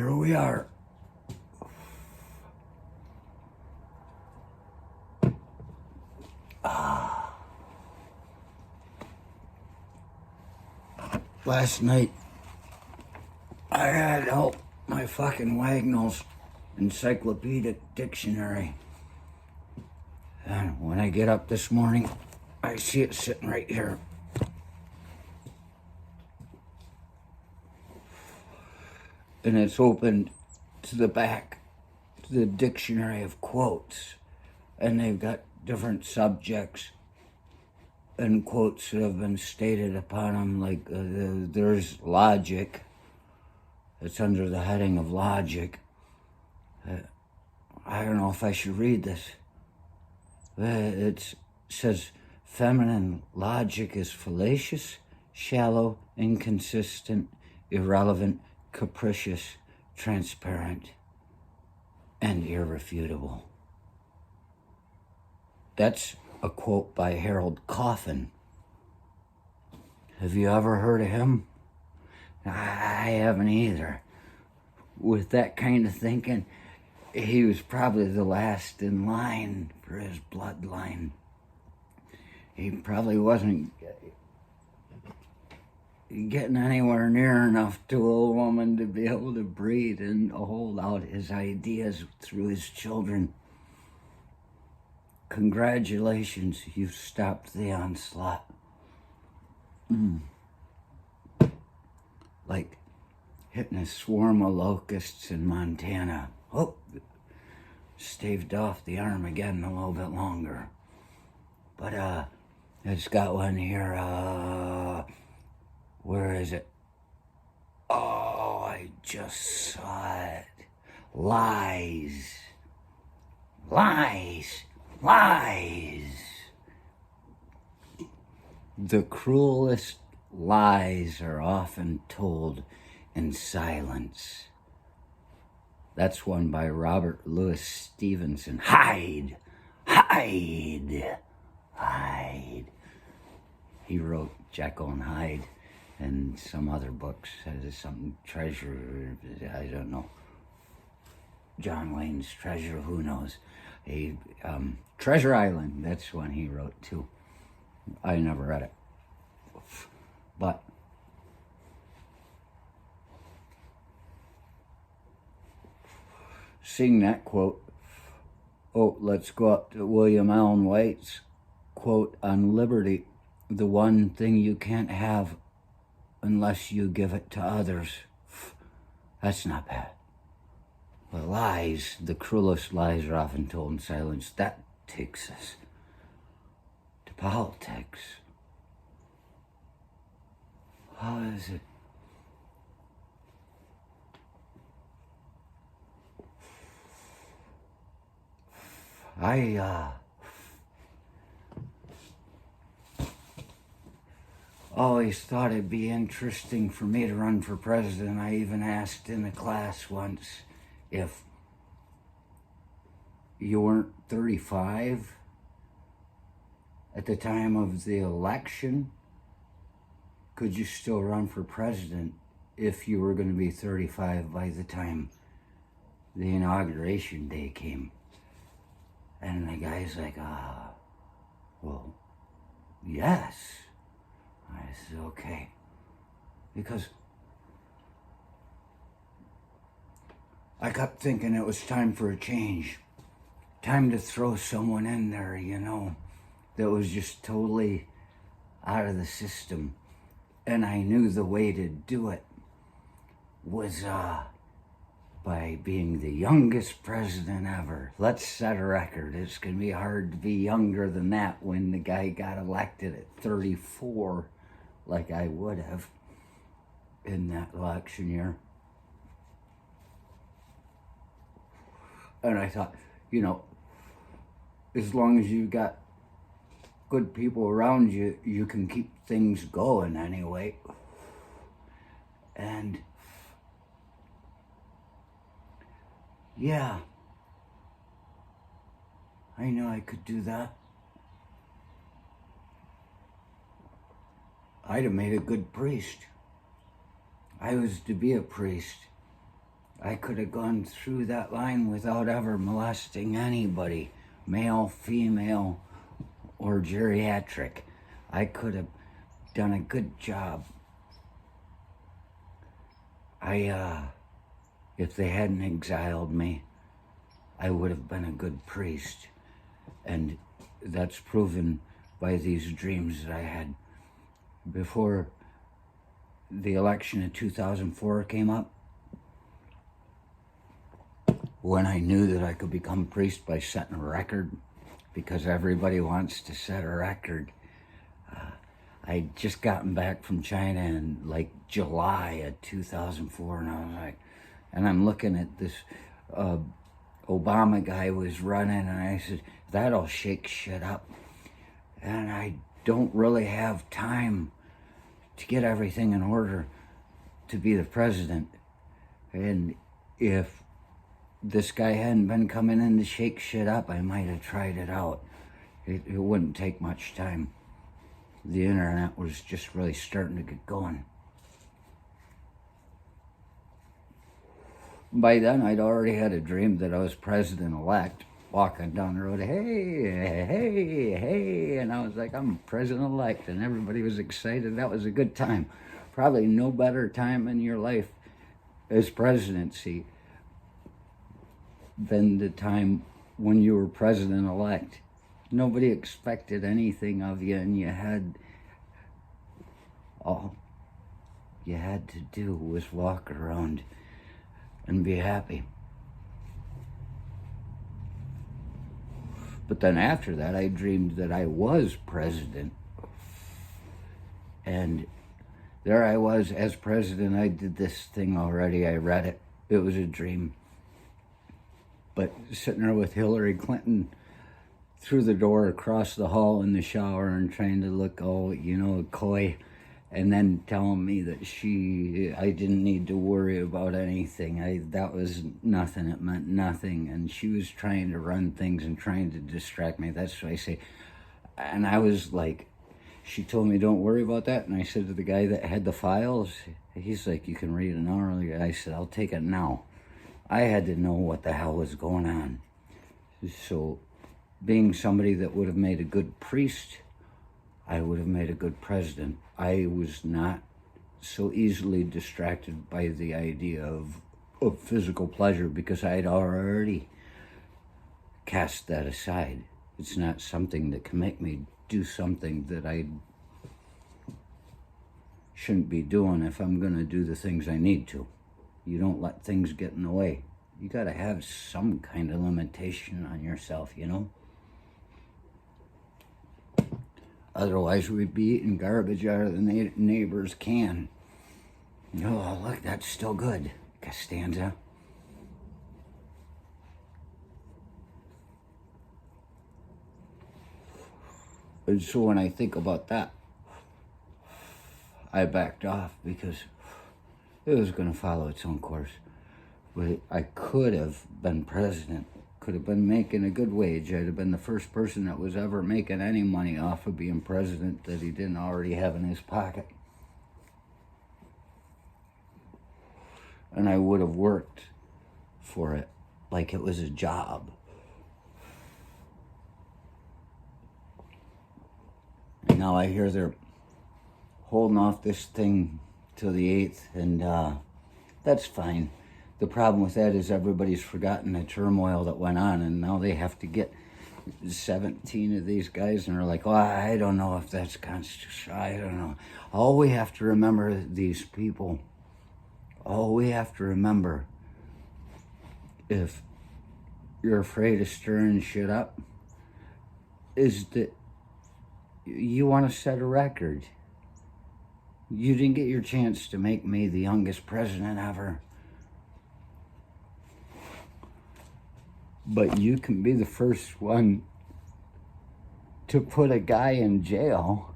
here we are. Last night, I had out my fucking Wagnall's Encyclopedic Dictionary. And when I get up this morning, I see it sitting right here. And it's opened to the back, to the dictionary of quotes. And they've got different subjects and quotes that have been stated upon them. Like there's logic. It's under the heading of logic. I don't know if I should read this. It says, feminine logic is fallacious, shallow, inconsistent, irrelevant, capricious, transparent, and irrefutable. That's a quote by Harold Coffin. Have you ever heard of him? I haven't either. With that kind of thinking, he was probably the last in line for his bloodline. He probably wasn't getting anywhere near enough to a woman to be able to breathe and hold out his ideas through his children. Congratulations, you've stopped the onslaught. Like hitting a swarm of locusts in Montana. Oh, staved off the Armageddon a little bit longer. But it's got one here, where is it? Oh, I just saw it. Lies. Lies. Lies. The cruelest lies are often told in silence. That's one by Robert Louis Stevenson. Hide! Hide! Hide. He wrote Jekyll and Hyde and some other books. Something Treasure, I don't know. John Wayne's Treasure, who knows? Treasure Island, that's one he wrote too. I never read it. But seeing that quote, let's go up to William Allen White's quote on liberty. The one thing you can't have unless you give it to others. That's not bad. But lies, the cruelest lies are often told in silence. That takes us to politics. How is it? I always thought it'd be interesting for me to run for president. I even asked in a class once if you weren't 35 at the time of the election, could you still run for president if you were going to be 35 by the time the inauguration day came? And the guy's like, well, yes. I said, okay. Because I kept thinking it was time for a change. Time to throw someone in there, that was just totally out of the system. And I knew the way to do it was by being the youngest president ever. Let's set a record. It's going to be hard to be younger than that when the guy got elected at 34, like I would have in that election year. And I thought, as long as you've got good people around you, you can keep things going anyway. And yeah, I know I could do that. I'd have made a good priest. I was to be a priest. I could have gone through that line without ever molesting anybody, male, female, or geriatric. I could have done a good job. If they hadn't exiled me, I would have been a good priest. And that's proven by these dreams that I had. Before the election of 2004 came up, when I knew that I could become priest by setting a record, because everybody wants to set a record. I'd just gotten back from China in like July of 2004, and I was like, and I'm looking at this Obama guy was running, and I said, that'll shake shit up. And I don't really have time to get everything in order to be the president. And if this guy hadn't been coming in to shake shit up, I might have tried it out. It wouldn't take much time. The internet was just really starting to get going. By then, I'd already had a dream that I was president-elect, walking down the road, hey, and I was like, I'm president-elect, and everybody was excited. That was a good time. Probably no better time in your life as presidency than the time when you were president-elect. Nobody expected anything of you, and all you had to do was walk around and be happy. But then after that, I dreamed that I was president. And there I was as president. I did this thing already. I read it. It was a dream. But sitting there with Hillary Clinton through the door across the hall in the shower and trying to look coy, and then telling me that I didn't need to worry about anything. That was nothing. It meant nothing. And she was trying to run things and trying to distract me. That's what I say. And I was like, she told me, don't worry about that. And I said to the guy that had the files, he's like, you can read an hour. I said, I'll take it now. I had to know what the hell was going on. So being somebody that would have made a good priest, I would have made a good president. I was not so easily distracted by the idea of physical pleasure because I had already cast that aside. It's not something that can make me do something that I shouldn't be doing if I'm going to do the things I need to. You don't let things get in the way. You got to have some kind of limitation on yourself, Otherwise, we'd be eating garbage out of the neighbor's can. Oh, look, that's still good. Costanza. And so when I think about that, I backed off because it was going to follow its own course. But I could have been president. Could have been making a good wage. I'd have been the first person that was ever making any money off of being president that he didn't already have in his pocket. And I would have worked for it like it was a job. And now I hear they're holding off this thing till the 8th, and that's fine. The problem with that is everybody's forgotten the turmoil that went on, and now they have to get 17 of these guys, and they're like, well, I don't know if that's constitutional. I don't know. All we have to remember, these people, all we have to remember, if you're afraid of stirring shit up, is that you want to set a record. You didn't get your chance to make me the youngest president ever. But you can be the first one to put a guy in jail